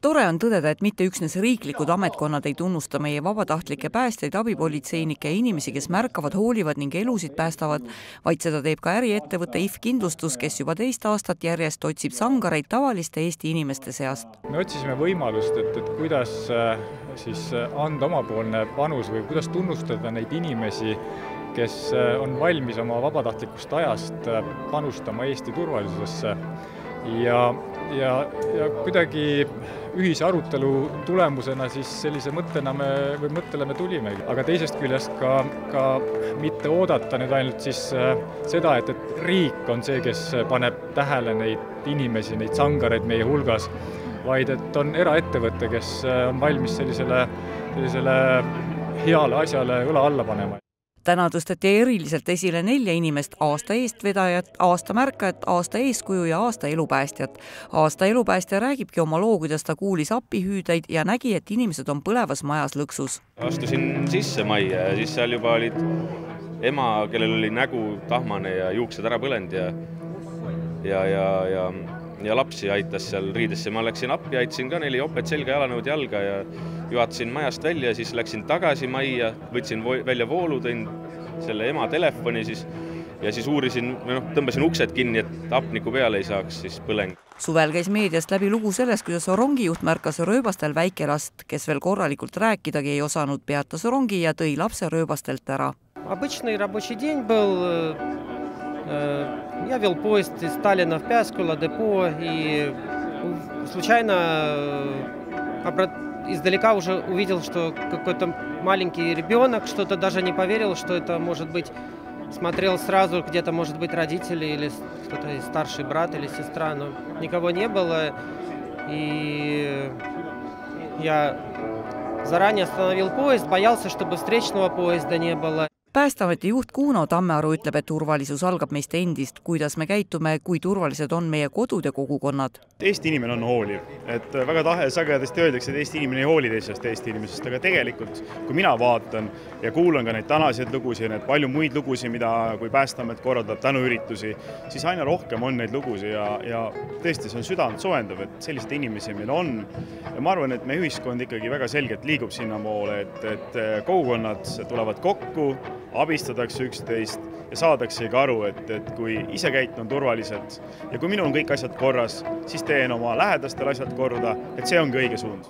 Tore on tõdeda, et mitte üksnes riiklikud ametkonnad ei tunnusta meie vabatahtlikke päästjaid, abipolitseinikke ja inimesi, kes märkavad, hoolivad ning elusid päästavad, vaid seda teeb ka äriettevõte IF Kindlustus, kes juba 2 aastat järjest otsib sangareid tavaliste Eesti inimeste seast. Me otsisime võimalust, et kuidas siis anda omapoolne panus või kuidas tunnustada neid inimesi, kes on valmis oma vabatahtlikust ajast panustama Eesti turvalisusesse. Ja kuidagi ühise arutelu tulemusena siis sellise mõttele me tulime. Aga teisest küljest ka mitte oodata nüüd ainult siis seda, et riik on see, kes paneb tähele neid inimesi, neid sangareid meie hulgas, vaid et on eraettevõte, kes on valmis sellisele heale asjale õla alla panema. Täna tõsteti eriliselt esile 4 inimest: aasta eestvedajat, aasta märkajat, aasta eeskuju ja aasta elupäästjat. Aasta elupäästja räägibki oma loo, kuidas ta kuulis appihüüdeid ja nägi, et inimesed on põlevas majas lõksus. Astusin sisse majja ja siis seal juba olid ema, kellel oli nägu tahmane ja juuksed ära põlend ja lapsi aitas seal riidesse. Ma läksin appi, aitasin ka 4 jopet selga, jalanõud jalga ja juhatasin majast välja, siis läksin tagasi majja, võtsin välja voolu, tõin selle ema telefoni ja siis uurisin, tõmbasin uksed kinni, et hapniku peale ei saaks siis põleng. Suvel käis meediast läbi lugu sellest, kuidas rongijuht märkas rööbastel väikelast, kes veel korralikult rääkidagi ei osanud, peatas rongi ja tõi lapse rööbastelt ära. Обычный рабочий день был. Я вел поезд из Таллина в Пяскула, депо, и случайно издалека уже увидел, что какой-то маленький ребенок, что-то даже не поверил, что это может быть, смотрел сразу, где-то может быть родители или кто-то старший брат или сестра, но никого не было, и я заранее остановил поезд, боялся, чтобы встречного поезда не было. Päästeameti juht Kuno Tammearu ütleb, et turvalisus algab meist endist, kuidas me käitume, kui turvalised on meie kodud ja kogukonnad. Eesti inimene on hooliv. Et väga sagedasti öeldakse, et Eesti inimene ei hooli teisest Eesti inimesest, aga tegelikult, kui mina vaatan ja kuulan ka neid tänaseid lugusid, need palju muid lugusid, mida kui Päästeamet korraldab tänuüritusi, siis aina rohkem on neid lugusid ja tõesti see on südant soojendav, et selliseid inimesi meil on. Ja ma arvan, et meie ühiskond ikkagi väga selgelt liigub sinna poole, et kogukonnad tulevad kokku, abistatakse üksteist ja saadakse ka aru, et kui ise käitun turvaliselt ja kui minul on kõik asjad korras, siis teen oma lähedastel asjad korda, et see ongi õige suund.